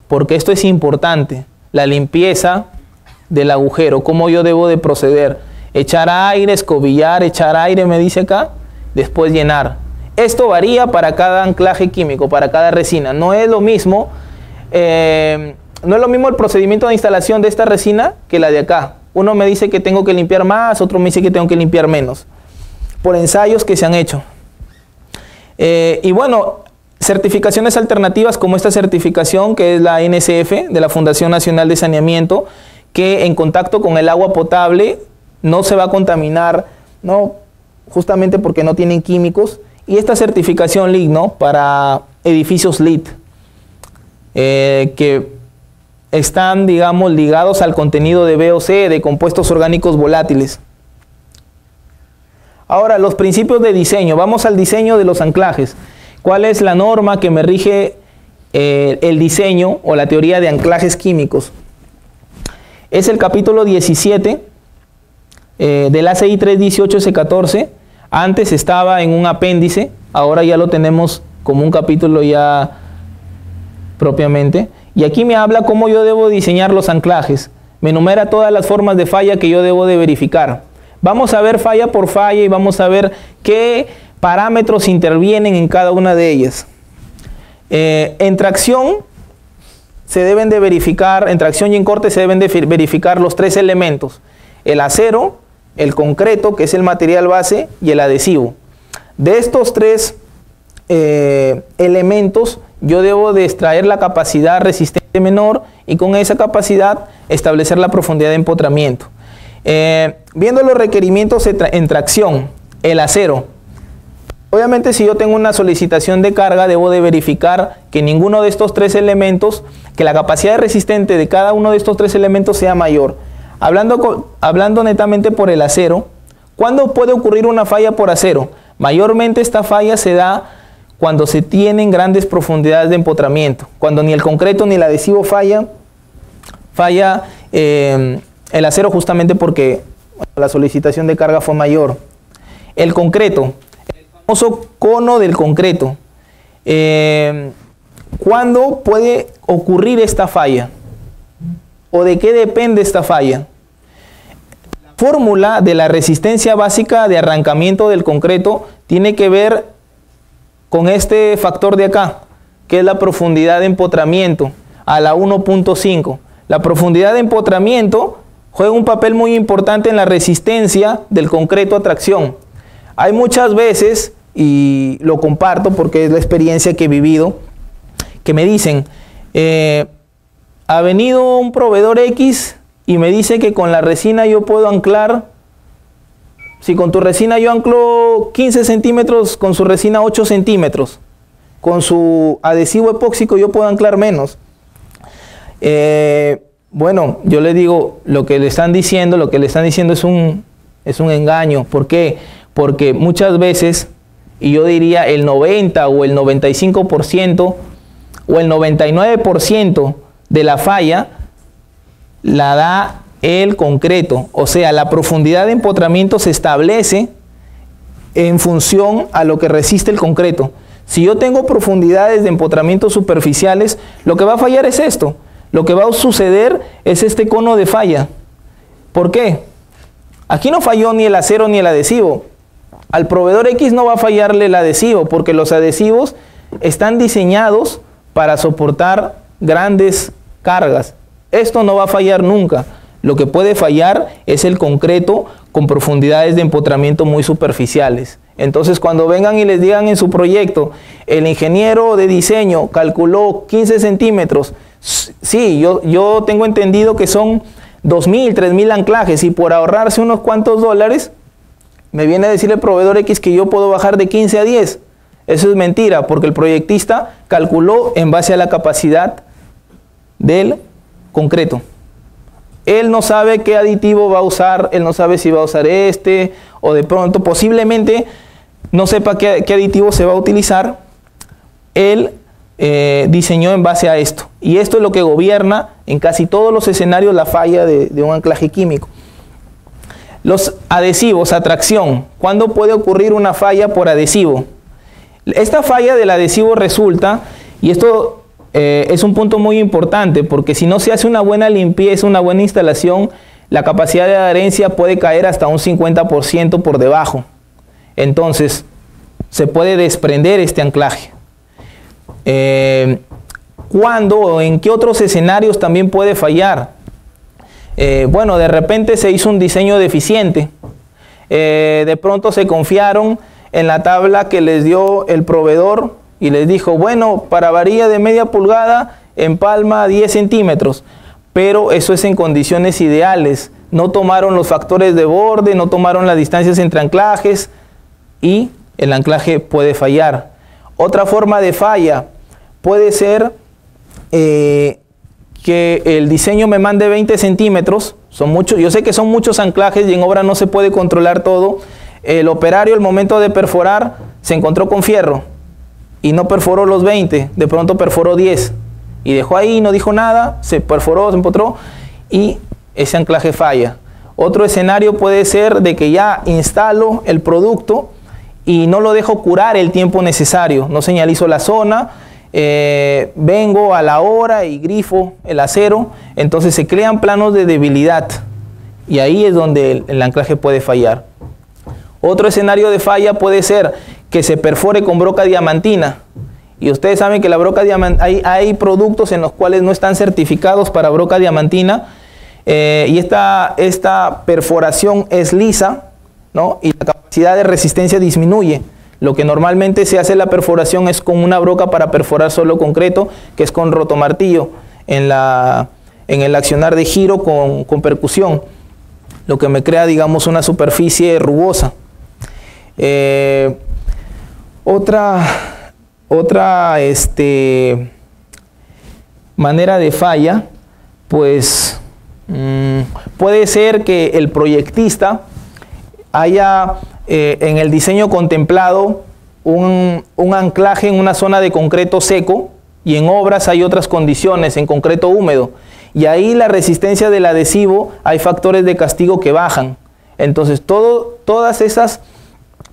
porque esto es importante, la limpieza del agujero, cómo yo debo de proceder. Echar aire, escobillar, echar aire, me dice acá, después llenar. Esto varía para cada anclaje químico, para cada resina. No es lo mismo, el procedimiento de instalación de esta resina que la de acá. Uno me dice que tengo que limpiar más, otro me dice que tengo que limpiar menos, por ensayos que se han hecho. Y bueno, certificaciones alternativas como esta certificación que es la NSF de la Fundación Nacional de Saneamiento, que en contacto con el agua potable no se va a contaminar, ¿no? Justamente porque no tienen químicos. Y esta certificación LEED, ¿no? Para edificios LEED, que están, digamos, ligados al contenido de VOC, de compuestos orgánicos volátiles. Ahora, los principios de diseño. Vamos al diseño de los anclajes. ¿Cuál es la norma que me rige el diseño o la teoría de anclajes químicos? Es el capítulo 17 del ACI 318S14. Antes estaba en un apéndice, ahora ya lo tenemos como un capítulo ya propiamente. Y aquí me habla cómo yo debo diseñar los anclajes. Me enumera todas las formas de falla que yo debo de verificar. Vamos a ver falla por falla y vamos a ver qué parámetros intervienen en cada una de ellas. En tracción se deben de verificar, en tracción y en corte se deben de verificar los tres elementos: el acero, el concreto, que es el material base, y el adhesivo. De estos tres elementos yo debo de extraer la capacidad resistente menor y con esa capacidad establecer la profundidad de empotramiento. Viendo los requerimientos en tracción, el acero. Obviamente, si yo tengo una solicitación de carga, debo de verificar que ninguno de estos tres elementos, que la capacidad resistente de cada uno de estos tres elementos sea mayor. Hablando netamente por el acero, ¿cuándo puede ocurrir una falla por acero? Mayormente esta falla se da cuando se tienen grandes profundidades de empotramiento. Cuando ni el concreto ni el adhesivo falla el acero, justamente porque la solicitación de carga fue mayor. El concreto, el famoso cono del concreto. ¿Cuándo puede ocurrir esta falla? ¿O de qué depende esta falla? La fórmula de la resistencia básica de arrancamiento del concreto tiene que ver con este factor de acá, que es la profundidad de empotramiento, a la 1.5. La profundidad de empotramiento juega un papel muy importante en la resistencia del concreto a tracción. Hay muchas veces, y lo comparto porque es la experiencia que he vivido, que me dicen, ha venido un proveedor X y me dice que con la resina yo puedo anclar, si con tu resina yo anclo 15 centímetros, con su resina 8 centímetros, con su adhesivo epóxico yo puedo anclar menos. Bueno, yo le digo, lo que le están diciendo es un engaño. ¿Por qué? Porque muchas veces, y yo diría el 90 o el 95% o el 99% de la falla la da el concreto. O sea, la profundidad de empotramiento se establece en función a lo que resiste el concreto. Si yo tengo profundidades de empotramiento superficiales, lo que va a fallar es esto. Lo que va a suceder es este cono de falla. ¿Por qué? Aquí no falló ni el acero ni el adhesivo. Al proveedor X no va a fallarle el adhesivo, porque los adhesivos están diseñados para soportar grandes cargas. Esto no va a fallar nunca. Lo que puede fallar es el concreto con profundidades de empotramiento muy superficiales. Entonces, cuando vengan y les digan en su proyecto, el ingeniero de diseño calculó 15 centímetros, sí, yo tengo entendido que son 2.000, 3.000 anclajes, y por ahorrarse unos cuantos dólares, me viene a decir el proveedor X que yo puedo bajar de 15 a 10. Eso es mentira, porque el proyectista calculó en base a la capacidad del concreto. Él no sabe qué aditivo va a usar, él no sabe si va a usar este, o de pronto posiblemente no sepa qué aditivo se va a utilizar. Él diseñó en base a esto, y esto es lo que gobierna en casi todos los escenarios la falla de un anclaje químico. Los adhesivos a tracción. ¿Cuándo puede ocurrir una falla por adhesivo? Esta falla del adhesivo resulta, y esto es un punto muy importante, porque si no se hace una buena limpieza, una buena instalación, la capacidad de adherencia puede caer hasta un 50% por debajo. Entonces, se puede desprender este anclaje. ¿Cuándo o en qué otros escenarios también puede fallar? Bueno, de repente se hizo un diseño deficiente. De pronto se confiaron en la tabla que les dio el proveedor y les dijo, bueno, para varilla de media pulgada empalma 10 centímetros, pero eso es en condiciones ideales. No tomaron los factores de borde, no tomaron las distancias entre anclajes y el anclaje puede fallar. Otra forma de falla puede ser que el diseño me mande 20 centímetros, son muchos, yo sé que son muchos anclajes y en obra no se puede controlar todo. El operario al momento de perforar se encontró con fierro y no perforó los 20, de pronto perforó 10 y dejó ahí, no dijo nada, se perforó, se empotró y ese anclaje falla. Otro escenario puede ser de que ya instalo el producto y no lo dejo curar el tiempo necesario, no señalizo la zona, vengo a la hora y grifo el acero, entonces se crean planos de debilidad y ahí es donde el anclaje puede fallar. Otro escenario de falla puede ser que se perfore con broca diamantina y ustedes saben que la broca diamantina, hay productos en los cuales no están certificados para broca diamantina y esta perforación es lisa, ¿no? Y la capacidad de resistencia disminuye. Lo que normalmente se hace la perforación es con una broca para perforar solo concreto, que es con rotomartillo, en el accionar de giro con percusión, lo que me crea, digamos, una superficie rugosa. Otra manera de falla, pues puede ser que el proyectista haya en el diseño contemplado un anclaje en una zona de concreto seco y en obras hay otras condiciones, en concreto húmedo. Y ahí la resistencia del adhesivo, hay factores de castigo que bajan. Entonces todas esas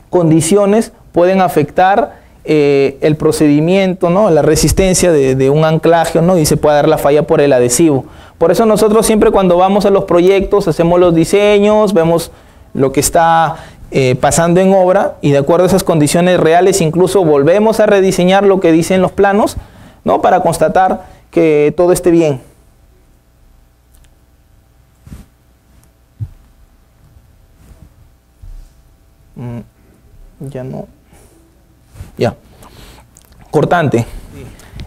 condiciones pueden afectar el procedimiento, ¿no? La resistencia de un anclaje, ¿no? Y se puede dar la falla por el adhesivo. Por eso nosotros siempre cuando vamos a los proyectos hacemos los diseños, vemos lo que está pasando en obra y de acuerdo a esas condiciones reales incluso volvemos a rediseñar lo que dicen los planos, ¿no? Para constatar que todo esté bien. Ya no. Ya. Cortante.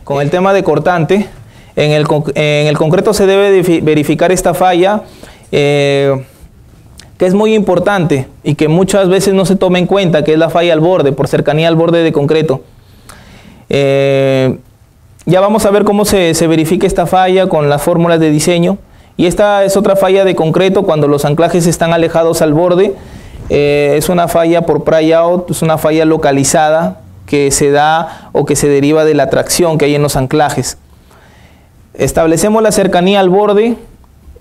Con el tema de cortante, en el concreto se debe verificar esta falla que es muy importante y que muchas veces no se toma en cuenta, que es la falla al borde, por cercanía al borde de concreto. Ya vamos a ver cómo se verifica esta falla con las fórmulas de diseño. Y esta es otra falla de concreto cuando los anclajes están alejados al borde. Es una falla por pry out, es una falla localizada que se da o que se deriva de la tracción que hay en los anclajes. Establecemos la cercanía al borde,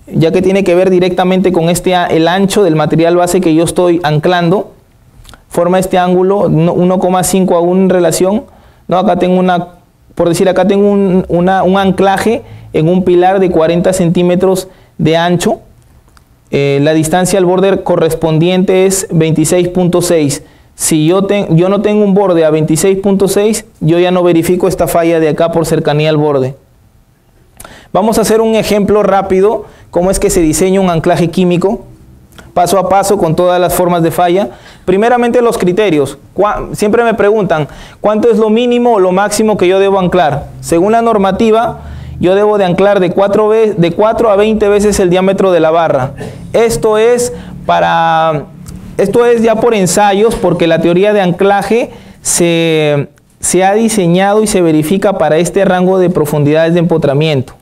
ya que tiene que ver directamente con el ancho del material base que yo estoy anclando. Forma este ángulo 1,5 a 1 en relación, ¿no? Acá tengo acá tengo un anclaje en un pilar de 40 centímetros de ancho. La distancia al borde correspondiente es 26.6. Si yo no tengo un borde a 26.6, yo ya no verifico esta falla de acá por cercanía al borde. Vamos a hacer un ejemplo rápido, cómo es que se diseña un anclaje químico, paso a paso con todas las formas de falla. Primeramente los criterios. Siempre me preguntan, ¿cuánto es lo mínimo o lo máximo que yo debo anclar? Según la normativa, yo debo de anclar de 4 a 20 veces el diámetro de la barra. Esto es ya por ensayos, porque la teoría de anclaje se ha diseñado y se verifica para este rango de profundidades de empotramiento.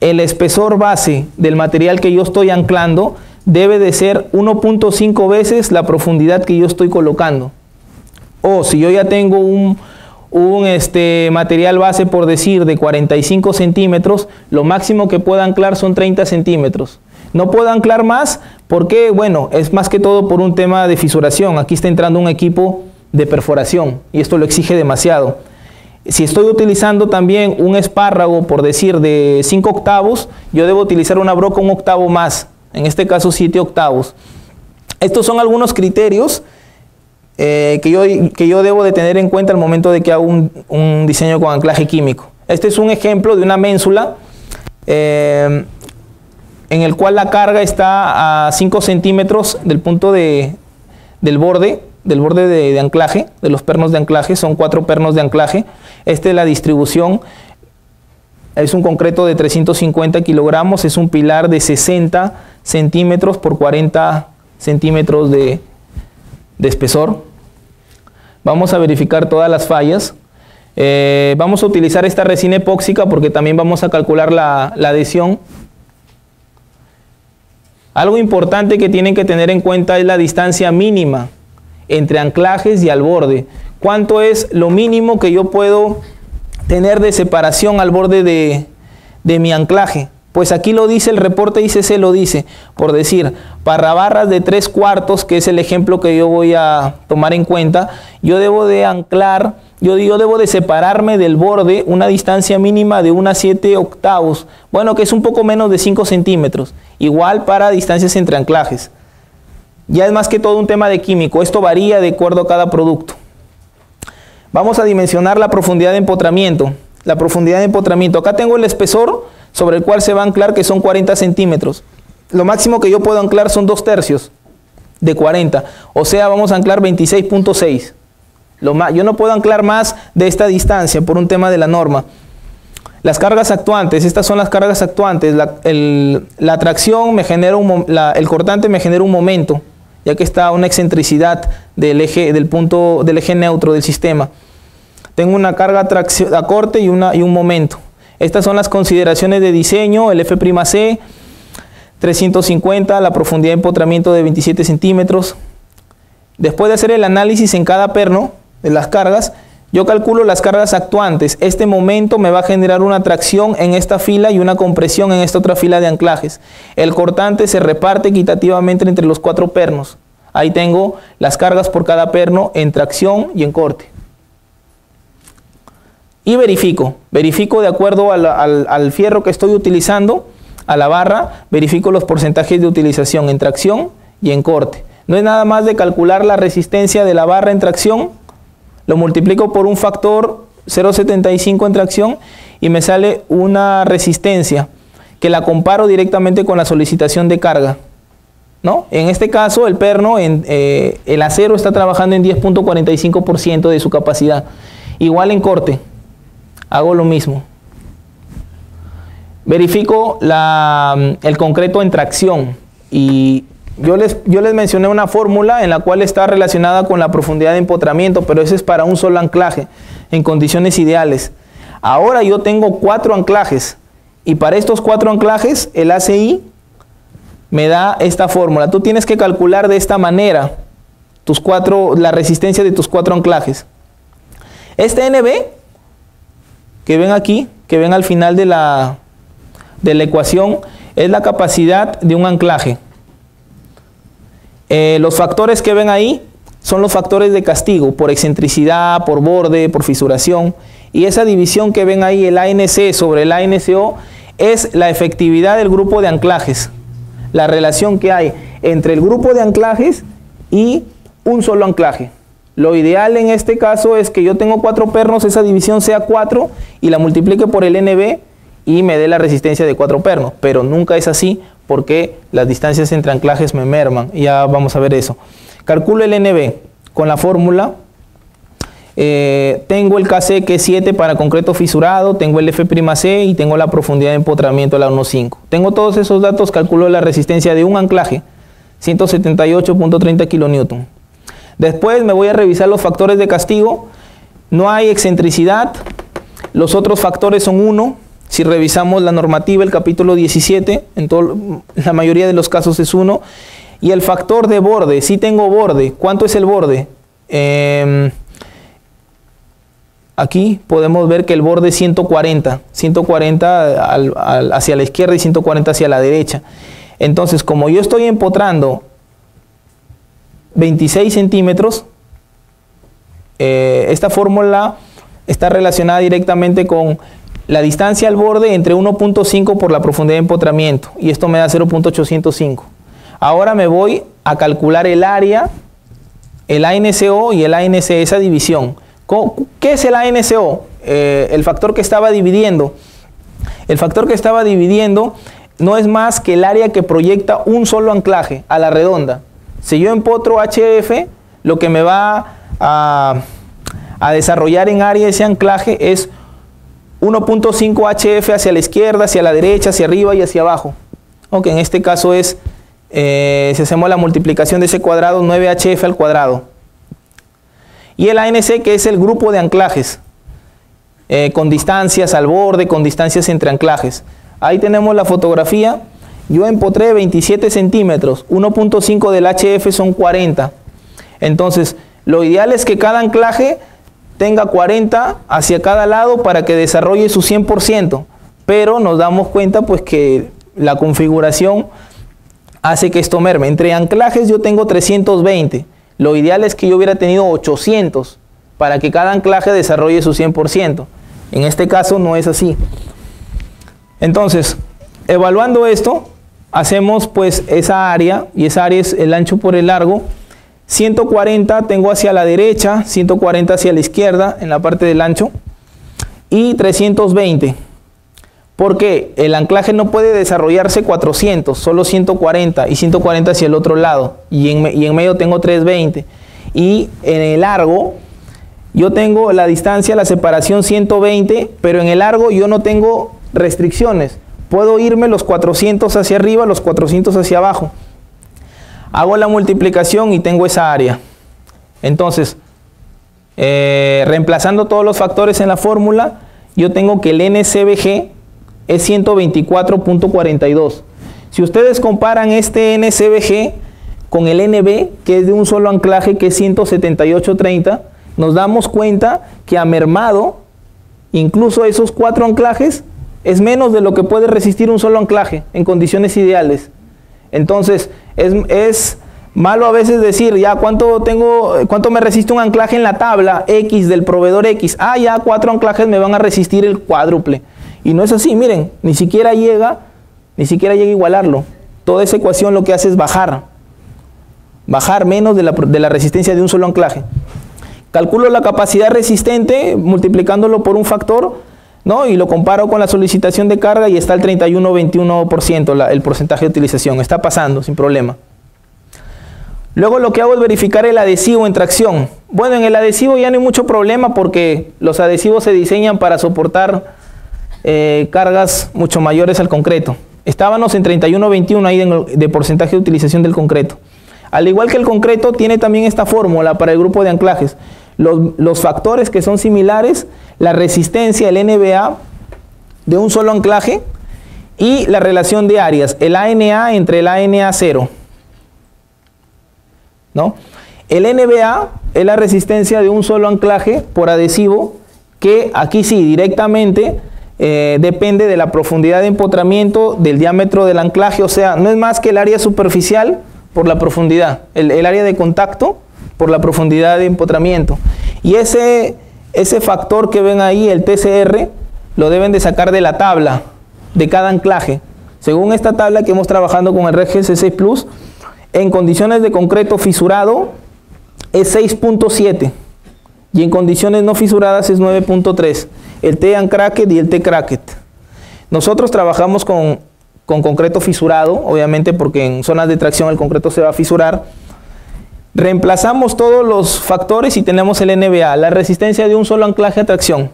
El espesor base del material que yo estoy anclando debe de ser 1.5 veces la profundidad que yo estoy colocando. O si yo ya tengo un material base, por decir, de 45 centímetros, lo máximo que puedo anclar son 30 centímetros. No puedo anclar más porque, bueno, es más que todo por un tema de fisuración. Aquí está entrando un equipo de perforación y esto lo exige demasiado. Si estoy utilizando también un espárrago, por decir, de 5 octavos, yo debo utilizar una broca un octavo más, en este caso 7 octavos. Estos son algunos criterios que yo debo de tener en cuenta al momento de que hago un diseño con anclaje químico. Este es un ejemplo de una ménsula en el cual la carga está a 5 centímetros del punto del borde de anclaje, de los pernos de anclaje. Son 4 pernos de anclaje. Esta es la distribución. Es un concreto de 350 kilogramos, es un pilar de 60 centímetros por 40 centímetros de espesor. Vamos a verificar todas las fallas. Vamos a utilizar esta resina epóxica porque también vamos a calcular la adhesión. Algo importante que tienen que tener en cuenta es la distancia mínima entre anclajes y al borde. ¿Cuánto es lo mínimo que yo puedo tener de separación al borde de mi anclaje? Pues aquí lo dice el reporte ICC, lo dice, por decir, para barras de 3/4, que es el ejemplo que yo voy a tomar en cuenta, yo debo de anclar, yo debo de separarme del borde una distancia mínima de 1 a 7 octavos, bueno, que es un poco menos de 5 centímetros, igual para distancias entre anclajes. Ya es más que todo un tema de químico, esto varía de acuerdo a cada producto. Vamos a dimensionar la profundidad de empotramiento. La profundidad de empotramiento, acá tengo el espesor sobre el cual se va a anclar, que son 40 centímetros. Lo máximo que yo puedo anclar son 2/3 de 40, o sea, vamos a anclar 26.6. Yo no puedo anclar más de esta distancia por un tema de la norma. Las cargas actuantes, estas son las cargas actuantes. La tracción me genera el cortante me genera un momento, ya que está una excentricidad del eje neutro del sistema. Tengo una carga a corte y un momento. Estas son las consideraciones de diseño, el F'C, 350, la profundidad de empotramiento de 27 centímetros. Después de hacer el análisis en cada perno de las cargas, yo calculo las cargas actuantes. Este momento me va a generar una tracción en esta fila y una compresión en esta otra fila de anclajes. El cortante se reparte equitativamente entre los 4 pernos. Ahí tengo las cargas por cada perno en tracción y en corte. Y verifico de acuerdo al fierro que estoy utilizando, a la barra, verifico los porcentajes de utilización en tracción y en corte. No es nada más de calcular la resistencia de la barra en tracción, lo multiplico por un factor 0.75 en tracción y me sale una resistencia que la comparo directamente con la solicitación de carga, ¿no? En este caso el perno, el acero está trabajando en 10.45% de su capacidad. Igual en corte. Hago lo mismo. Verifico el concreto en tracción y yo les mencioné una fórmula en la cual está relacionada con la profundidad de empotramiento, pero ese es para un solo anclaje en condiciones ideales. Ahora yo tengo 4 anclajes y para estos 4 anclajes el ACI me da esta fórmula. Tú tienes que calcular de esta manera la resistencia de tus 4 anclajes. Este NB que ven aquí, que ven al final de la ecuación, es la capacidad de un anclaje. Los factores que ven ahí son los factores de castigo, por excentricidad, por borde, por fisuración. Y esa división que ven ahí, el ANC sobre el ANCO, es la efectividad del grupo de anclajes. La relación que hay entre el grupo de anclajes y un solo anclaje. Lo ideal en este caso es que yo tengo 4 pernos, esa división sea 4 y la multiplique por el NB y me dé la resistencia de 4 pernos, pero nunca es así porque las distancias entre anclajes me merman. Ya vamos a ver eso. Calculo el NB con la fórmula. Tengo el KC que es 7 para concreto fisurado, tengo el F'C y tengo la profundidad de empotramiento la 1.5. Tengo todos esos datos, calculo la resistencia de un anclaje, 178.30 kN. Después me voy a revisar los factores de castigo. No hay excentricidad. Los otros factores son 1. Si revisamos la normativa, el capítulo 17, la mayoría de los casos es 1. Y el factor de borde, si tengo borde, ¿cuánto es el borde? Aquí podemos ver que el borde es 140 hacia la izquierda y 140 hacia la derecha. Entonces, como yo estoy empotrando 26 centímetros, esta fórmula está relacionada directamente con la distancia al borde entre 1.5 por la profundidad de empotramiento, y esto me da 0.805. Ahora me voy a calcular el área, el ANCO y el ANC, esa división. ¿Qué es el ANCO? El factor que estaba dividiendo. El factor que estaba dividiendo no es más que el área que proyecta un solo anclaje a la redonda. Si yo empotro HF, lo que me va a desarrollar en área ese anclaje es 1.5 HF hacia la izquierda, hacia la derecha, hacia arriba y hacia abajo. Ok, en este caso es, si hacemos la multiplicación de ese cuadrado, 9 HF al cuadrado. Y el ANC, que es el grupo de anclajes, con distancias al borde, con distancias entre anclajes. Ahí tenemos la fotografía. Yo empotré 27 centímetros, 1.5 del HF son 40. Entonces, lo ideal es que cada anclaje tenga 40 hacia cada lado para que desarrolle su 100%, pero nos damos cuenta pues que la configuración hace que esto merme. Entre anclajes yo tengo 320, lo ideal es que yo hubiera tenido 800 para que cada anclaje desarrolle su 100%. En este caso no es así. Entonces, evaluando esto, hacemos pues esa área, y esa área es el ancho por el largo. 140 tengo hacia la derecha, 140 hacia la izquierda en la parte del ancho, y 320. Porque el anclaje no puede desarrollarse 400, solo 140, y 140 hacia el otro lado, y en medio tengo 320. Y en el largo yo tengo la distancia, la separación 120, pero en el largo yo no tengo restricciones. Puedo irme los 400 hacia arriba, los 400 hacia abajo. Hago la multiplicación y tengo esa área. Entonces, reemplazando todos los factores en la fórmula, yo tengo que el NCBG es 124.42. Si ustedes comparan este NCBG con el NB, que es de un solo anclaje, que es 178.30, nos damos cuenta que ha mermado incluso esos 4 anclajes. Es menos de lo que puede resistir un solo anclaje en condiciones ideales. Entonces, es malo a veces decir, ya, ¿cuánto me resiste un anclaje en la tabla X del proveedor X? Ah, ya 4 anclajes me van a resistir el cuádruple. Y no es así, miren, ni siquiera llega a igualarlo. Toda esa ecuación lo que hace es bajar menos de la resistencia de un solo anclaje. Calculo la capacidad resistente multiplicándolo por un factor, ¿no? Y lo comparo con la solicitación de carga y está el 31-21% el porcentaje de utilización. Está pasando sin problema. Luego lo que hago es verificar el adhesivo en tracción. Bueno, en el adhesivo ya no hay mucho problema porque los adhesivos se diseñan para soportar cargas mucho mayores al concreto. Estábamos en 31-21 ahí de porcentaje de utilización del concreto. Al igual que el concreto tiene también esta fórmula para el grupo de anclajes. Los factores que son similares, la resistencia, el NBA de un solo anclaje y la relación de áreas, el ANA entre el ANA0, ¿no? El NBA es la resistencia de un solo anclaje por adhesivo, que aquí sí directamente depende de la profundidad de empotramiento, del diámetro del anclaje, o sea, no es más que el área superficial por la profundidad, el área de contacto por la profundidad de empotramiento. Y ese factor que ven ahí, el TCR, lo deben de sacar de la tabla de cada anclaje. Según esta tabla que hemos trabajado con el REG C6 Plus, en condiciones de concreto fisurado es 6.7 y en condiciones no fisuradas es 9.3. El T-Uncracked y el T-Cracked. Nosotros trabajamos con concreto fisurado, obviamente porque en zonas de tracción el concreto se va a fisurar. Reemplazamos todos los factores y tenemos el NBA, la resistencia de un solo anclaje a tracción.